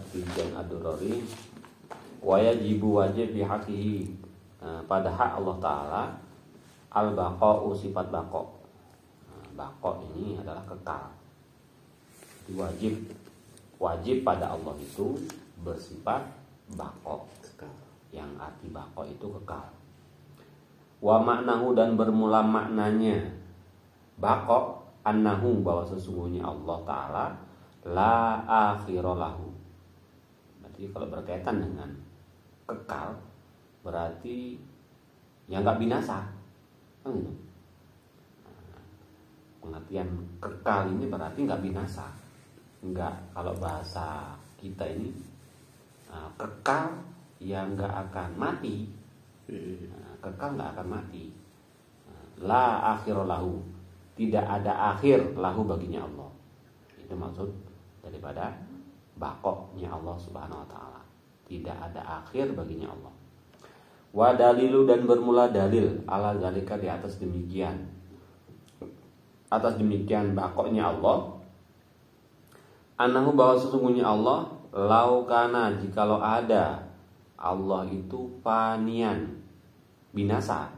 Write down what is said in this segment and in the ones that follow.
Taqiyuddin Ad-Durrari, wa yajibu wajib bihaqihi, pada hak Allah Ta'ala, al-baqa'u sifat baqa'. Baqa' ini adalah kekal. Jadi wajib pada Allah itu bersifat baqa', yang arti baqa' itu kekal. Wa maknahu, dan bermula maknanya baqa', annahu, bahwa sesungguhnya Allah Ta'ala la akhira lahu. Berarti kalau berkaitan dengan kekal, berarti yang nggak binasa, kan gitu. Pengertian kekal ini berarti nggak binasa, nggak, kalau bahasa kita ini kekal yang nggak akan mati, kekal nggak akan mati. La akhira lahu, tidak ada akhir lahu baginya Allah. Itu maksud daripada baqa'nya Allah Subhanahu wa taala. Tidak ada akhir baginya Allah. Wa dalilu, dan bermula dalil ala zalika, di atas demikian. Atas demikian baqa'nya Allah, annahu, bahwa sesungguhnya Allah, laukana, jikalau ada Allah itu fanian, binasa,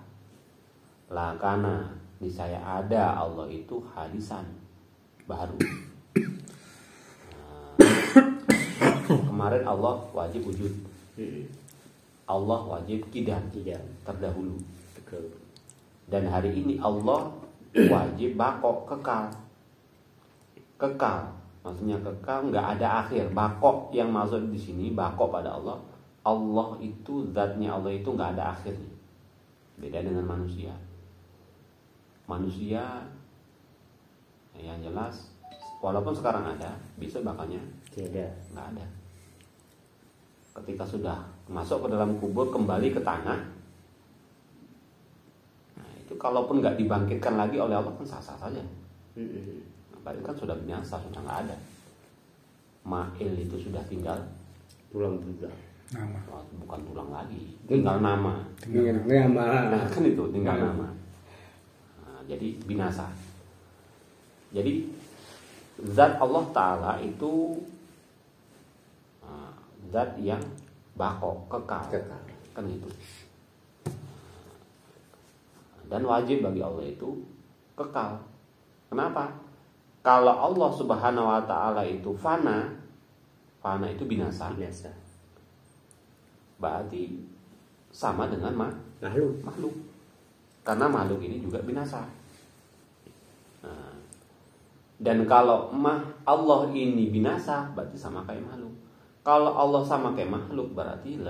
lakana, niscaya ada Allah itu hadisan, baru. Kemarin Allah wajib wujud, Allah wajib kidam, terdahulu. Dan hari ini Allah wajib baqo', kekal, maksudnya kekal, nggak ada akhir. Baqo' yang maksud di sini, baqo' pada Allah, Allah itu, zatnya Allah itu nggak ada akhirnya. Beda dengan manusia. Manusia yang jelas, walaupun sekarang ada, bisa bakalnya nggak ada. Ketika sudah masuk ke dalam kubur, kembali ke tanah, nah itu kalaupun nggak dibangkitkan lagi oleh Allah, kan sah-sah saja. Berarti kan sudah binasa, sudah nggak ada. Ma'il itu sudah tinggal tulang juga, nama. Bukan tulang lagi, tinggal nama. Nah, kan itu tinggal nama. Nah, jadi binasa. Jadi zat Allah Ta'ala itu zat yang baqo', kekal. Kan itu. Dan wajib bagi Allah itu kekal. Kenapa? Kalau Allah Subhanahu wa taala itu fana itu binasa. Berarti sama dengan makhluk. Karena makhluk ini juga binasa. Nah, dan kalau Allah ini binasa, berarti sama kayak makhluk. Kalau Allah sama kayak makhluk, berarti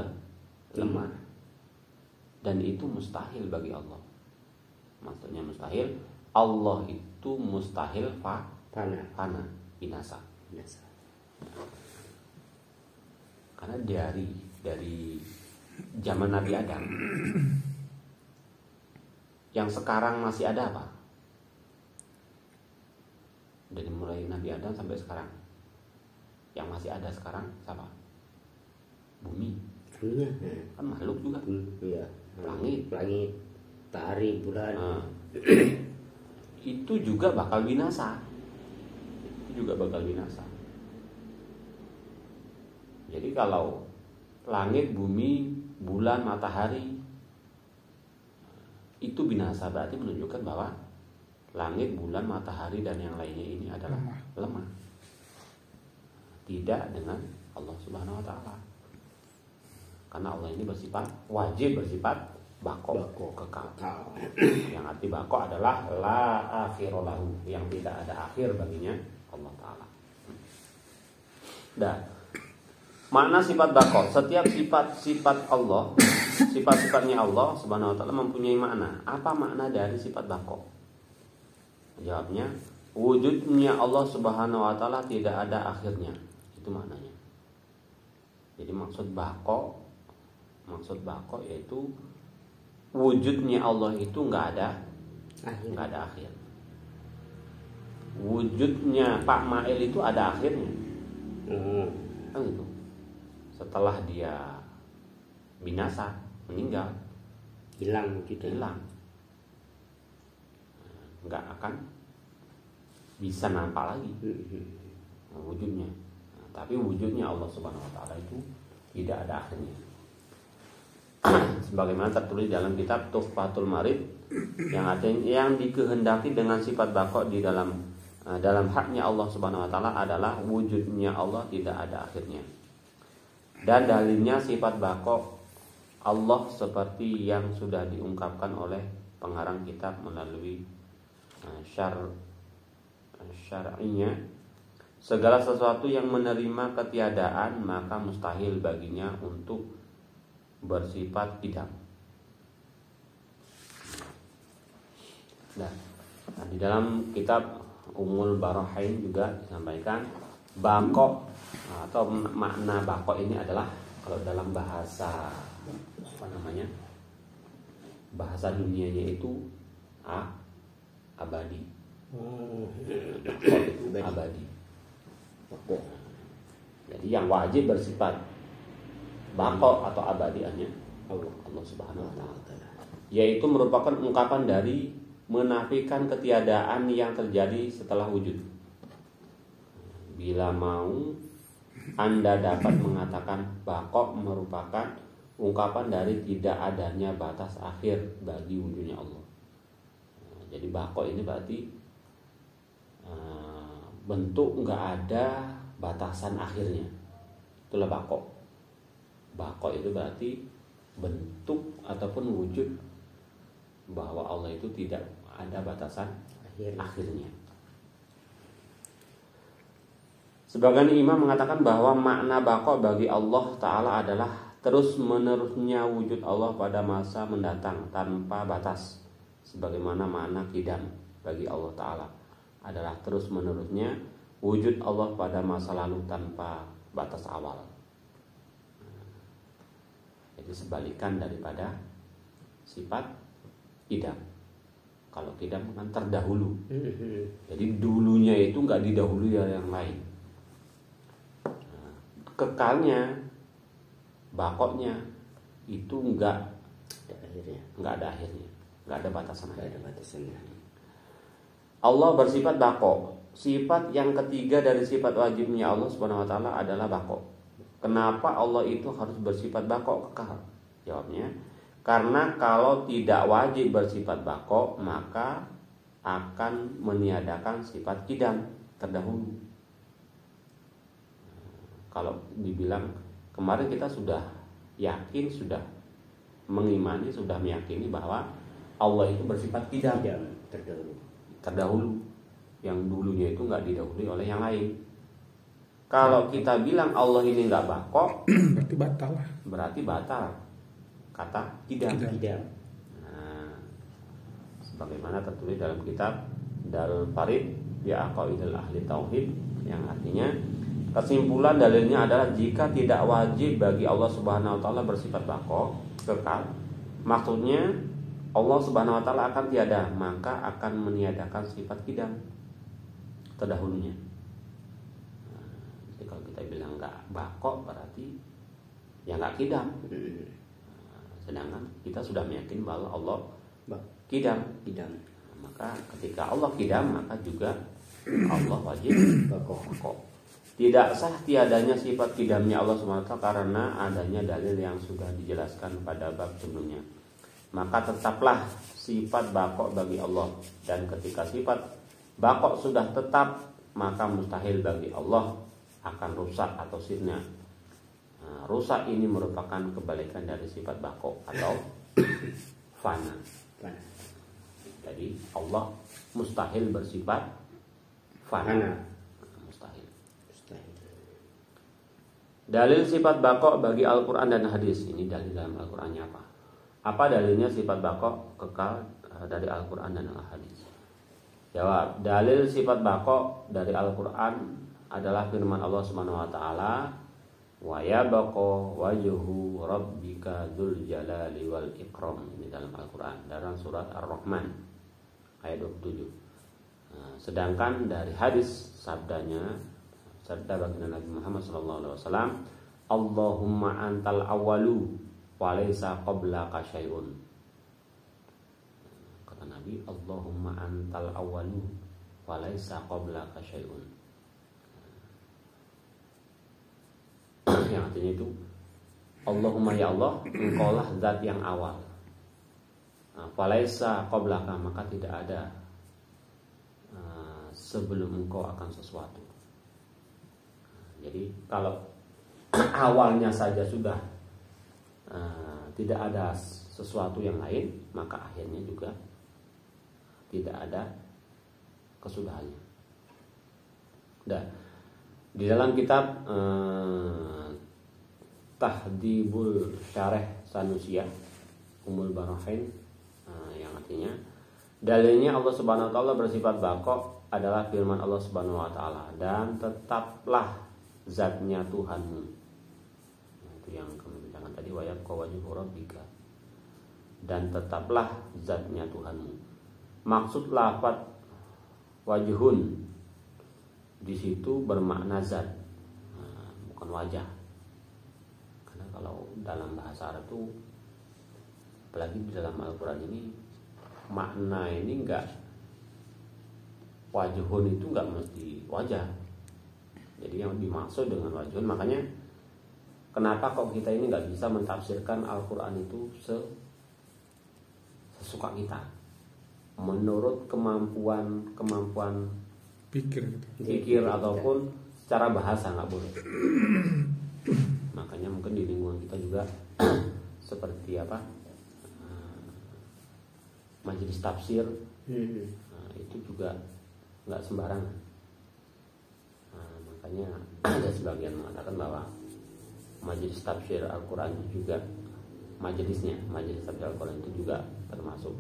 lemah. Dan itu mustahil bagi Allah. Maksudnya mustahil, Allah itu mustahil fana, binasa. Karena dari zaman Nabi Adam, yang sekarang masih ada apa? Dari mulai Nabi Adam sampai sekarang, yang masih ada sekarang siapa? Bumi. Kan makhluk juga. Langit, matahari, bulan. Itu juga bakal binasa. Jadi kalau langit, bumi, bulan, matahari itu binasa, berarti menunjukkan bahwa langit, bulan, matahari dan yang lainnya ini adalah lemah. Tidak dengan Allah Subhanahu wa taala. Karena Allah ini wajib bersifat baqo', kekal. Yang arti baqo' adalah la akhira lahu, yang tidak ada akhir baginya Allah Ta'ala. Dan makna sifat baqo', setiap sifat Allah, sifat-sifatnya Allah Subhanahu wa taala mempunyai makna. Apa makna dari sifat baqo'? Jawabnya, wujudnya Allah Subhanahu wa taala tidak ada akhirnya. Itu maknanya. Jadi maksud baqo' yaitu wujudnya Allah itu nggak ada akhir. Wujudnya Pak Mail itu ada akhirnya. Kan gitu. Setelah dia binasa, meninggal, hilang, nggak akan bisa nampak lagi wujudnya. Tapi wujudnya Allah Subhanahu wa taala itu tidak ada akhirnya. Sebagaimana tertulis dalam kitab Tuhfatul Marid yang artinya yang dikehendaki dengan sifat baqo di dalam haknya Allah Subhanahu wa taala adalah wujudnya Allah tidak ada akhirnya. Dan dalilnya sifat baqo Allah seperti yang sudah diungkapkan oleh pengarang kitab melalui syar'inya, segala sesuatu yang menerima ketiadaan maka mustahil baginya untuk bersifat kidam. Nah, di dalam kitab Ummul Barahain juga disampaikan baqo atau makna baqo ini adalah kalau dalam bahasa bahasa dunianya itu abadi. Abadi. Jadi yang wajib bersifat baqo atau abadi hanya Allah Subhanahu wa taala. Yaitu merupakan ungkapan dari menafikan ketiadaan yang terjadi setelah wujud. Bila mau Anda dapat mengatakan baqo merupakan ungkapan dari tidak adanya batas akhir bagi wujudnya Allah. Jadi baqo ini berarti bentuk nggak ada batasan akhirnya. Itulah baqo. Baqo itu berarti bentuk ataupun wujud bahwa Allah itu tidak ada batasan akhirnya. Sebagian imam mengatakan bahwa makna baqo bagi Allah Ta'ala adalah terus menerusnya wujud Allah pada masa mendatang tanpa batas. Sebagaimana makna qidam bagi Allah Ta'ala adalah terus menerusnya wujud Allah pada masa lalu tanpa batas awal. Jadi sebalikan daripada sifat qidam. Kalau qidam kan terdahulu. Jadi dulunya itu nggak didahului oleh yang lain. Kekalnya, baqonya itu nggak ada akhirnya, nggak ada batasan. Allah bersifat baqo. Sifat yang ketiga dari sifat wajibnya Allah Subhanahu wa taala adalah baqo. Kenapa Allah itu harus bersifat baqo, kekal? Jawabnya, karena kalau tidak wajib bersifat baqo, maka akan meniadakan sifat qidam terdahulu. Kalau dibilang kemarin kita sudah yakin, sudah mengimani, sudah meyakini bahwa Allah itu bersifat qidam terdahulu, yang dulunya itu nggak didahului oleh yang lain. Kalau kita bilang Allah ini nggak baqo, berarti batal kata qidam. Nah, sebagaimana tertulis dalam kitab Darul Farid di Aqaidul Ahli Tauhid, yang artinya kesimpulan dalilnya adalah jika tidak wajib bagi Allah Subhanahu wa taala bersifat baqo, kekal, maksudnya Allah Subhanahu wa taala akan tiada, maka akan meniadakan sifat qidam terdahulunya. Jadi kalau kita bilang nggak baqo berarti ya nggak qidam. Sedangkan kita sudah meyakini bahwa Allah qidam. Maka ketika Allah qidam, maka juga Allah wajib baqo. Tidak sah tiadanya sifat qidamnya Allah SWT karena adanya dalil yang sudah dijelaskan pada bab sebelumnya. Maka tetaplah sifat baqo bagi Allah. Dan ketika sifat baqo sudah tetap, maka mustahil bagi Allah akan rusak atau sirna. Rusak ini merupakan kebalikan dari sifat baqo atau fana. Jadi Allah mustahil bersifat fana. Dalil sifat baqo bagi Al-Quran dan hadis. Ini dalil dalam Al-Qurannya apa? Apa dalilnya sifat baqo kekal dari Al-Quran dan hadis? Jawab, dalil sifat baqo dari Al-Quran adalah firman Allah Subhanahu wa taala, wa yabqa wajhu rabbika dzul jalali wal ikram. Ini dalam Al-Quran, dalam surat Ar-Rahman ayat 27. Sedangkan dari hadis sabda baginda Nabi Muhammad SAW, Allahumma antal awalu walaysa qablaka syai'un. Kata Nabi, Allahumma antal awalu walaysa qablaka syai'un. yang artinya itu Allahumma ya Allah, engkaulah zat yang awal. Falaisa qablaka, maka tidak ada sebelum engkau akan sesuatu. Jadi kalau awalnya saja sudah tidak ada sesuatu yang lain, maka akhirnya juga tidak ada kesudahannya. Dan di dalam kitab Tahdhibul Syarah Sanusiyah Ummul Barahin, yang artinya dalilnya Allah Subhanahu wa taala bersifat baqo adalah firman Allah Subhanahu wa taala, dan tetaplah zatnya Tuhanmu. Nah, itu yang kami bincangkan tadi, wa yabqa wajhu rabbika, dan tetaplah zatnya Tuhanmu. Maksud lafaz wajhun di situ bermakna zat, bukan wajah. Karena kalau dalam bahasa Arab itu, apalagi di dalam Al-Quran ini, makna ini enggak, wajhun itu enggak mesti wajah. Jadi yang dimaksud dengan wajhun, makanya kenapa kok kita ini enggak bisa mentafsirkan Al-Quran itu sesuka kita, menurut kemampuan pikir ataupun secara bahasa, nggak boleh. Makanya mungkin di lingkungan kita juga seperti apa, majelis tafsir, itu juga nggak sembarangan. Makanya ada sebagian mengatakan bahwa majelis tafsir Al-Quran juga, majelis tafsir Al-Quran itu juga termasuk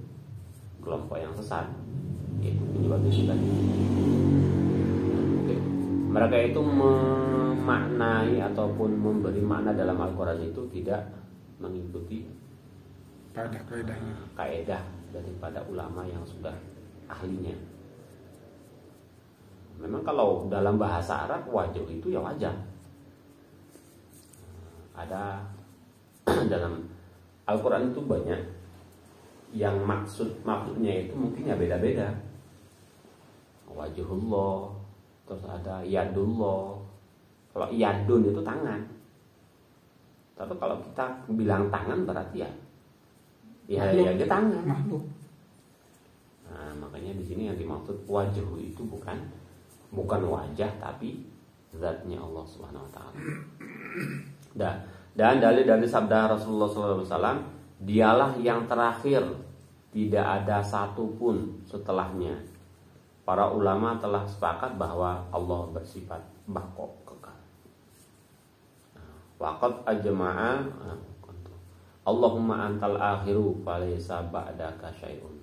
kelompok yang sesat, yaitu penyebabnya juga. Mereka itu memaknai ataupun memberi makna dalam Al-Quran itu tidak mengikuti kaidah daripada ulama yang sudah ahlinya. Memang kalau dalam bahasa Arab wajah itu ya wajah. Ada dalam Al-Quran itu banyak yang maksudnya itu mungkin ya beda-beda. Wajhullah, terus ada yadullah. Kalau yadun itu tangan. Tapi kalau kita bilang tangan berarti ya dia tangan. Makhluk. Nah, makanya di sini yang dimaksud wajh itu bukan wajah, tapi zatnya Allah Subhanahu wa taala. Dan dari sabda Rasulullah SAW, dialah yang terakhir, tidak ada satupun setelahnya. Para ulama telah sepakat bahwa Allah bersifat baqo, kekal. Waqad ajma'a Allahumma antal akhiru falaysa ba'daka syai'un.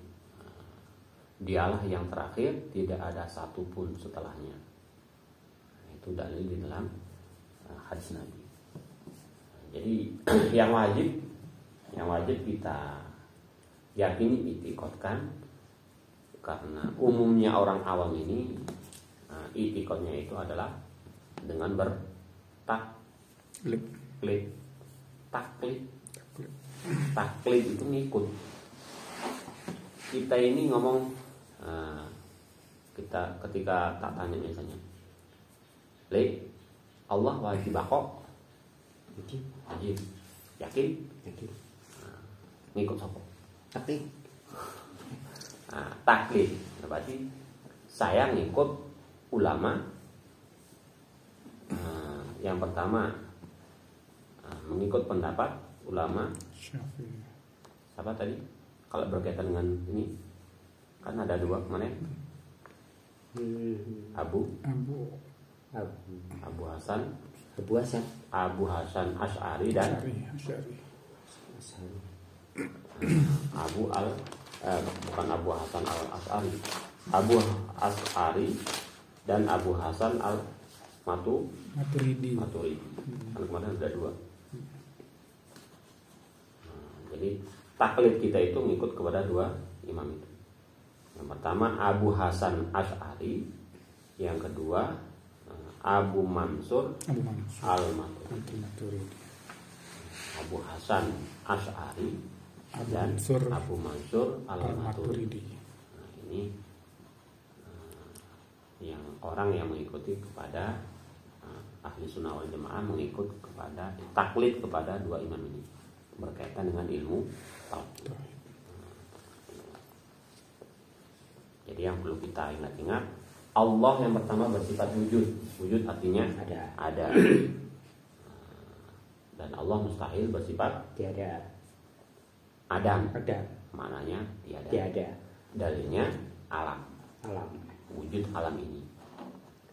Dialah yang terakhir, tidak ada satupun setelahnya. Itu dalil di dalam hadis Nabi. Jadi yang wajib kita yakini, itikadkan, karena umumnya orang awam ini itikadnya itu adalah dengan taklid itu ngikut. Kita ini ngomong, kita ketika tak tanya misalnya, Allah wajib baqo, wajib, yakin, ngikut sapa? Taklid, berarti saya ngikut ulama. Yang pertama, mengikut pendapat ulama Syafi'i. Apa tadi? Kalau berkaitan dengan ini kan ada dua, mana? Abu Hasan Asy'ari dan bukan Abu Hasan al Asy'ari, Abu Asy'ari dan Abu Hasan al Maturidi. Kan kemarin ada dua. Jadi taklid kita itu ngikut kepada dua imam itu. Yang pertama Abu Hasan Asy'ari, yang kedua Abu Mansur Al-Maturidi. Abu Hasan Asy'ari dan Abu Mansur Al-Maturidi. Nah, ini yang orang yang mengikuti kepada ahli sunnah wal jamaah mengikut kepada taklid kepada dua imam ini berkaitan dengan ilmu tauhid. Jadi yang perlu kita ingat-ingat, Allah yang pertama bersifat wujud. Wujud artinya ada. Dan Allah mustahil bersifat tiada. Adam. Ada. Maknanya tiada. Tiada. Dalilnya alam. Alam. Wujud alam ini.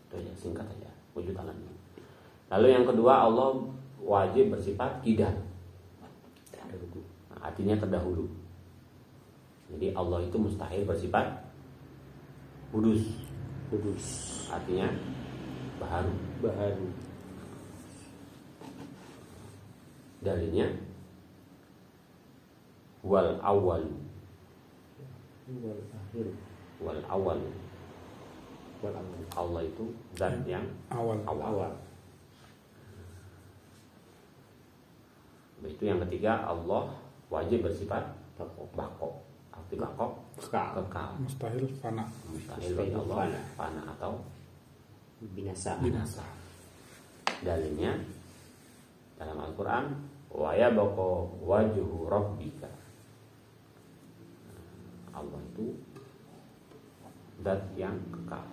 Itu ya, singkat saja. Wujud alam ini. Lalu yang kedua, Allah wajib bersifat kidam. Artinya terdahulu. Jadi Allah itu mustahil bersifat kudus. Artinya baharu. Dalilnya wal awal. Allah itu zat yang awal. Itu yang ketiga, Allah wajib bersifat baqo. Arti baqo kekal. Mustahil fana. Mustahil bagi Allah fana atau binasa. Dalilnya dalam Al-Quran, wa yabqa wajhu rabbika. Allah itu zat yang kekal.